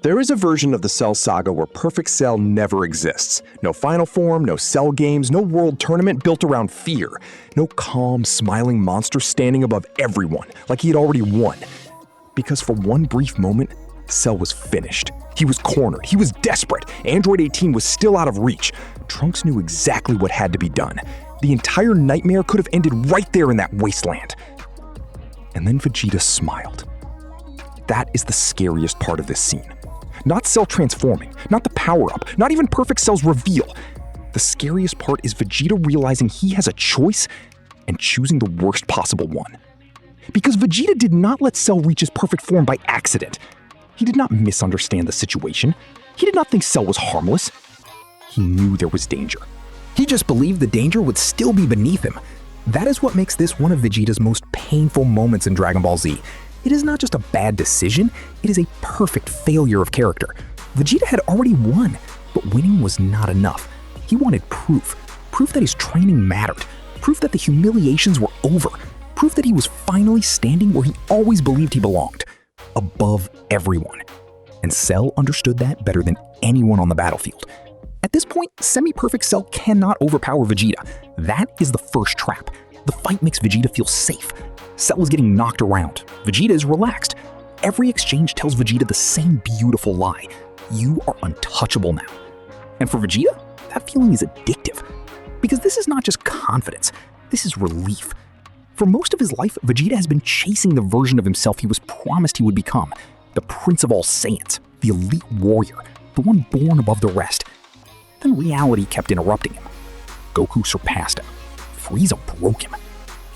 There is a version of the Cell saga where perfect Cell never exists. No final form, no Cell games, no world tournament built around fear. No calm, smiling monster standing above everyone, like he had already won. Because for one brief moment, Cell was finished. He was cornered. He was desperate. Android 18 was still out of reach. Trunks knew exactly what had to be done. The entire nightmare could have ended right there in that wasteland. And then Vegeta smiled. That is the scariest part of this scene. Not Cell transforming, not the power-up, not even Perfect Cell's reveal. The scariest part is Vegeta realizing he has a choice and choosing the worst possible one. Because Vegeta did not let Cell reach his perfect form by accident. He did not misunderstand the situation. He did not think Cell was harmless. He knew there was danger. He just believed the danger would still be beneath him. That is what makes this one of Vegeta's most painful moments in Dragon Ball Z. It is not just a bad decision, it is a perfect failure of character. Vegeta had already won, but winning was not enough. He wanted proof. Proof that his training mattered. Proof that the humiliations were over. Proof that he was finally standing where he always believed he belonged. Above everyone. And Cell understood that better than anyone on the battlefield. At this point, semi-perfect Cell cannot overpower Vegeta. That is the first trap. The fight makes Vegeta feel safe. Cell is getting knocked around. Vegeta is relaxed. Every exchange tells Vegeta the same beautiful lie. You are untouchable now. And for Vegeta, that feeling is addictive. Because this is not just confidence, this is relief. For most of his life, Vegeta has been chasing the version of himself he was promised he would become. The Prince of all Saiyans, the elite warrior, the one born above the rest. Then reality kept interrupting him. Goku surpassed him. Frieza broke him.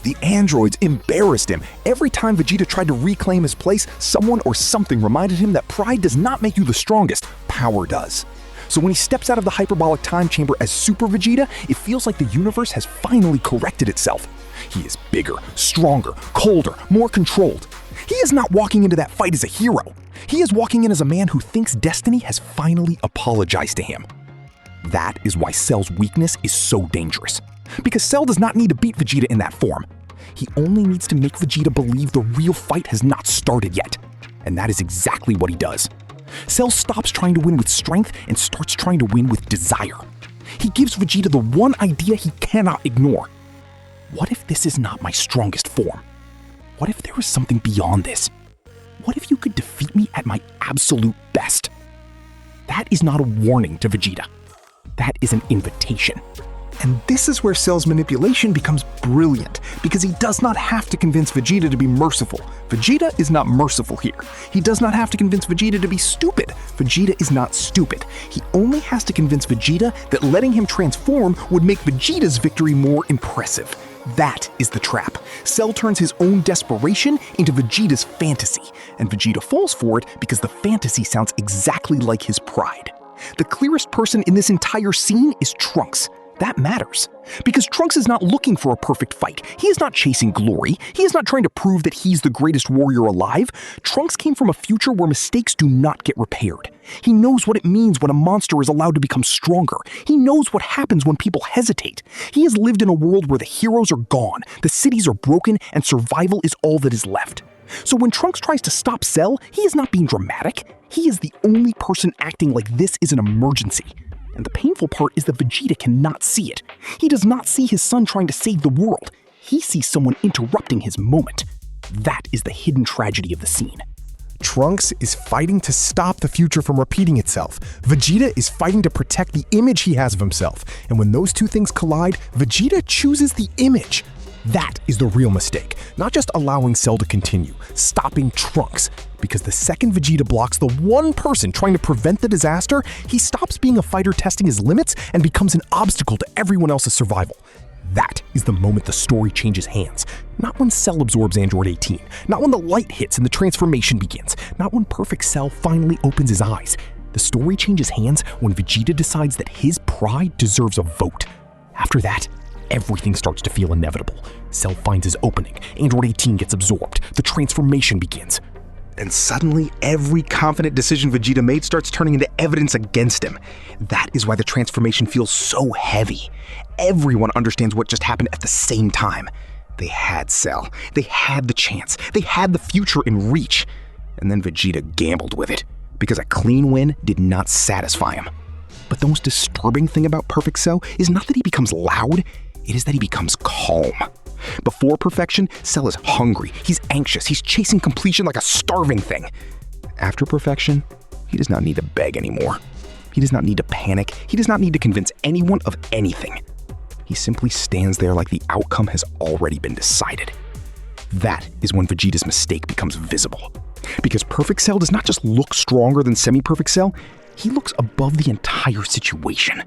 The androids embarrassed him. Every time Vegeta tried to reclaim his place, someone or something reminded him that pride does not make you the strongest, power does. So when he steps out of the hyperbolic time chamber as Super Vegeta, it feels like the universe has finally corrected itself. He is bigger, stronger, colder, more controlled. He is not walking into that fight as a hero. He is walking in as a man who thinks destiny has finally apologized to him. That is why Cell's weakness is so dangerous. Because Cell does not need to beat Vegeta in that form. He only needs to make Vegeta believe the real fight has not started yet. And that is exactly what he does. Cell stops trying to win with strength and starts trying to win with desire. He gives Vegeta the one idea he cannot ignore. What if this is not my strongest form? What if there is something beyond this? What if you could defeat me at my absolute best? That is not a warning to Vegeta. That is an invitation. And this is where Cell's manipulation becomes brilliant, because he does not have to convince Vegeta to be merciful. Vegeta is not merciful here. He does not have to convince Vegeta to be stupid. Vegeta is not stupid. He only has to convince Vegeta that letting him transform would make Vegeta's victory more impressive. That is the trap. Cell turns his own desperation into Vegeta's fantasy, and Vegeta falls for it because the fantasy sounds exactly like his pride. The clearest person in this entire scene is Trunks. That matters. Because Trunks is not looking for a perfect fight. He is not chasing glory. He is not trying to prove that he's the greatest warrior alive. Trunks came from a future where mistakes do not get repaired. He knows what it means when a monster is allowed to become stronger. He knows what happens when people hesitate. He has lived in a world where the heroes are gone, the cities are broken, and survival is all that is left. So when Trunks tries to stop Cell, he is not being dramatic. He is the only person acting like this is an emergency. And the painful part is that Vegeta cannot see it. He does not see his son trying to save the world. He sees someone interrupting his moment. That is the hidden tragedy of the scene. Trunks is fighting to stop the future from repeating itself. Vegeta is fighting to protect the image he has of himself. And when those two things collide, Vegeta chooses the image. That is the real mistake. Not just allowing Cell to continue, stopping Trunks. Because the second Vegeta blocks the one person trying to prevent the disaster, he stops being a fighter testing his limits and becomes an obstacle to everyone else's survival. That is the moment the story changes hands. Not when Cell absorbs Android 18, not when the light hits and the transformation begins, not when Perfect Cell finally opens his eyes. The story changes hands when Vegeta decides that his pride deserves a vote. After that, everything starts to feel inevitable. Cell finds his opening, Android 18 gets absorbed, the transformation begins. And suddenly, every confident decision Vegeta made starts turning into evidence against him. That is why the transformation feels so heavy. Everyone understands what just happened at the same time. They had Cell. They had the chance. They had the future in reach. And then Vegeta gambled with it. because a clean win did not satisfy him. But the most disturbing thing about Perfect Cell is not that he becomes loud, it is that he becomes calm. Before perfection, Cell is hungry, he's anxious, he's chasing completion like a starving thing. After perfection, he does not need to beg anymore. He does not need to panic, he does not need to convince anyone of anything. He simply stands there like the outcome has already been decided. That is when Vegeta's mistake becomes visible. Because Perfect Cell does not just look stronger than Semi-Perfect Cell, he looks above the entire situation.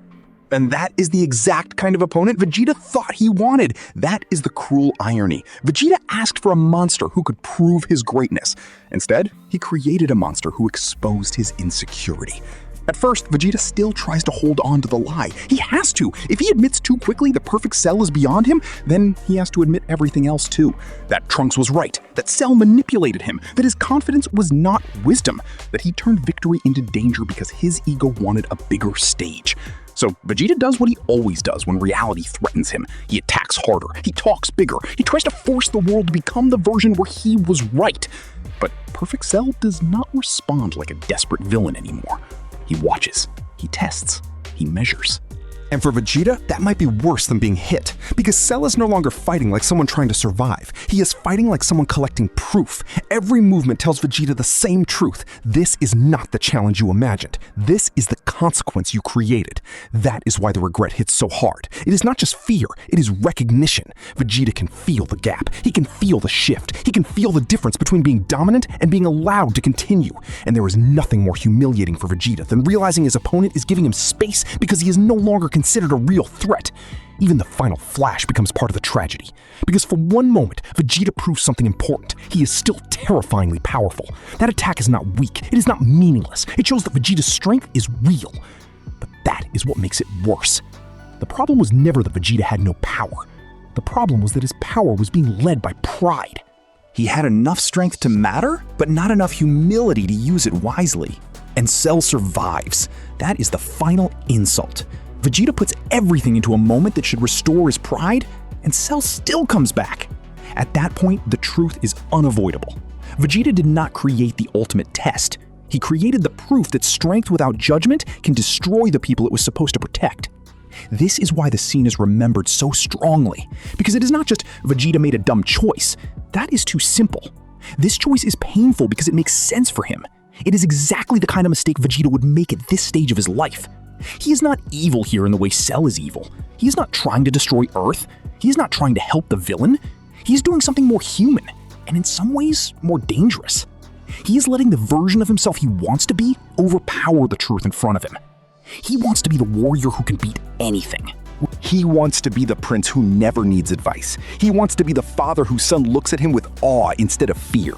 And that is the exact kind of opponent Vegeta thought he wanted. That is the cruel irony. Vegeta asked for a monster who could prove his greatness. Instead, he created a monster who exposed his insecurity. At first, Vegeta still tries to hold on to the lie. He has to. If he admits too quickly that Perfect Cell is beyond him, then he has to admit everything else too. That Trunks was right, that Cell manipulated him, that his confidence was not wisdom, that he turned victory into danger because his ego wanted a bigger stage. So Vegeta does what he always does when reality threatens him. He attacks harder, he talks bigger, he tries to force the world to become the version where he was right. But Perfect Cell does not respond like a desperate villain anymore. He watches, he tests, he measures. And for Vegeta, that might be worse than being hit, because Cell is no longer fighting like someone trying to survive. He is fighting like someone collecting proof. Every movement tells Vegeta the same truth. This is not the challenge you imagined. This is the consequence you created. That is why the regret hits so hard. It is not just fear, it is recognition. Vegeta can feel the gap. He can feel the shift. He can feel the difference between being dominant and being allowed to continue. And there is nothing more humiliating for Vegeta than realizing his opponent is giving him space because he is no longer considered a real threat. Even the final flash becomes part of the tragedy. Because for one moment, Vegeta proves something important. He is still terrifyingly powerful. That attack is not weak. It is not meaningless. It shows that Vegeta's strength is real. But that is what makes it worse. The problem was never that Vegeta had no power. The problem was that his power was being led by pride. He had enough strength to matter, but not enough humility to use it wisely. And Cell survives. That is the final insult. Vegeta puts everything into a moment that should restore his pride, and Cell still comes back. At that point, the truth is unavoidable. Vegeta did not create the ultimate test. He created the proof that strength without judgment can destroy the people it was supposed to protect. This is why the scene is remembered so strongly, because it is not just Vegeta made a dumb choice. That is too simple. This choice is painful because it makes sense for him. It is exactly the kind of mistake Vegeta would make at this stage of his life. He is not evil here in the way Cell is evil. He is not trying to destroy Earth. He is not trying to help the villain. He is doing something more human, and in some ways, more dangerous. He is letting the version of himself he wants to be overpower the truth in front of him. He wants to be the warrior who can beat anything. He wants to be the prince who never needs advice. He wants to be the father whose son looks at him with awe instead of fear.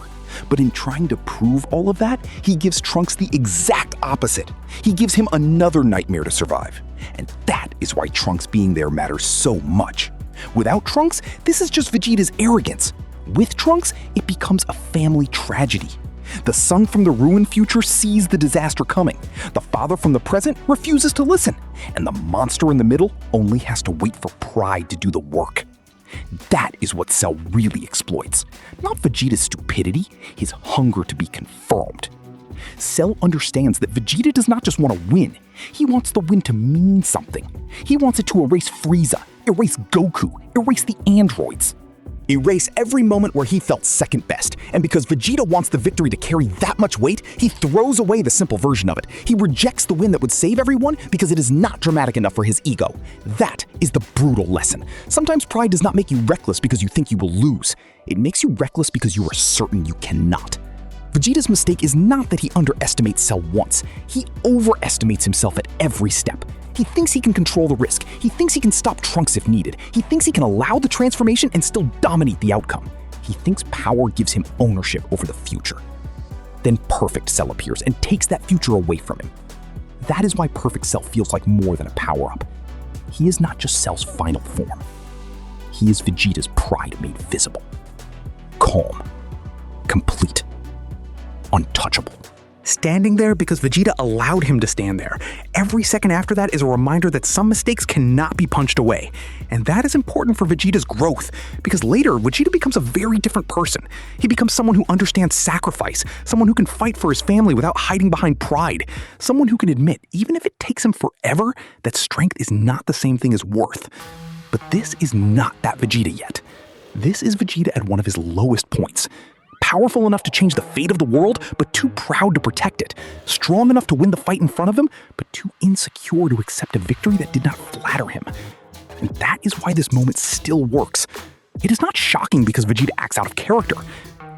But in trying to prove all of that, he gives Trunks the exact opposite. He gives him another nightmare to survive. And that is why Trunks being there matters so much. Without Trunks, this is just Vegeta's arrogance. With Trunks, it becomes a family tragedy. The son from the ruined future sees the disaster coming. The father from the present refuses to listen. And the monster in the middle only has to wait for pride to do the work. That is what Cell really exploits. Not Vegeta's stupidity, his hunger to be confirmed. Cell understands that Vegeta does not just want to win. He wants the win to mean something. He wants it to erase Frieza, erase Goku, erase the androids. Erase every moment where he felt second best. And because Vegeta wants the victory to carry that much weight, he throws away the simple version of it. He rejects the win that would save everyone because it is not dramatic enough for his ego. That is the brutal lesson. Sometimes pride does not make you reckless because you think you will lose. It makes you reckless because you are certain you cannot. Vegeta's mistake is not that he underestimates Cell once. He overestimates himself at every step. He thinks he can control the risk. He thinks he can stop Trunks if needed. He thinks he can allow the transformation and still dominate the outcome. He thinks power gives him ownership over the future. Then Perfect Cell appears and takes that future away from him. That is why Perfect Cell feels like more than a power-up. He is not just Cell's final form. He is Vegeta's pride made visible. Calm. Complete. Untouchable. standing there because Vegeta allowed him to stand there. Every second after that is a reminder that some mistakes cannot be punched away. And that is important for Vegeta's growth, because later, Vegeta becomes a very different person. He becomes someone who understands sacrifice, someone who can fight for his family without hiding behind pride, someone who can admit, even if it takes him forever, that strength is not the same thing as worth. But this is not that Vegeta yet. This is Vegeta at one of his lowest points. Powerful enough to change the fate of the world, but too proud to protect it. Strong enough to win the fight in front of him, but too insecure to accept a victory that did not flatter him. And that is why this moment still works. It is not shocking because Vegeta acts out of character.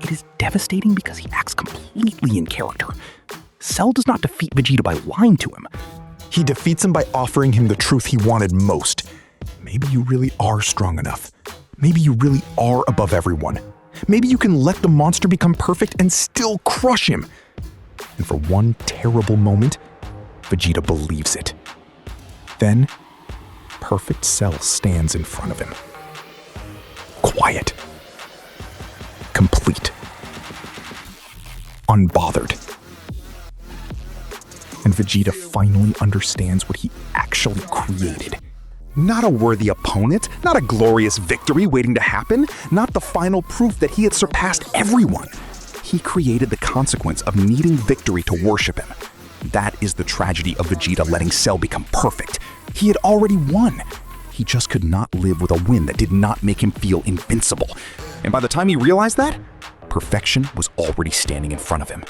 It is devastating because he acts completely in character. Cell does not defeat Vegeta by lying to him. He defeats him by offering him the truth he wanted most. Maybe you really are strong enough. Maybe you really are above everyone. Maybe you can let the monster become perfect and still crush him. And for one terrible moment, Vegeta believes it. Then, perfect Cell stands in front of him. Quiet. Complete. Unbothered. And Vegeta finally understands what he actually created. Not a worthy opponent, not a glorious victory waiting to happen, not the final proof that he had surpassed everyone. He created the consequence of needing victory to worship him. That is the tragedy of Vegeta letting Cell become perfect. He had already won. He just could not live with a win that did not make him feel invincible. And by the time he realized that, perfection was already standing in front of him.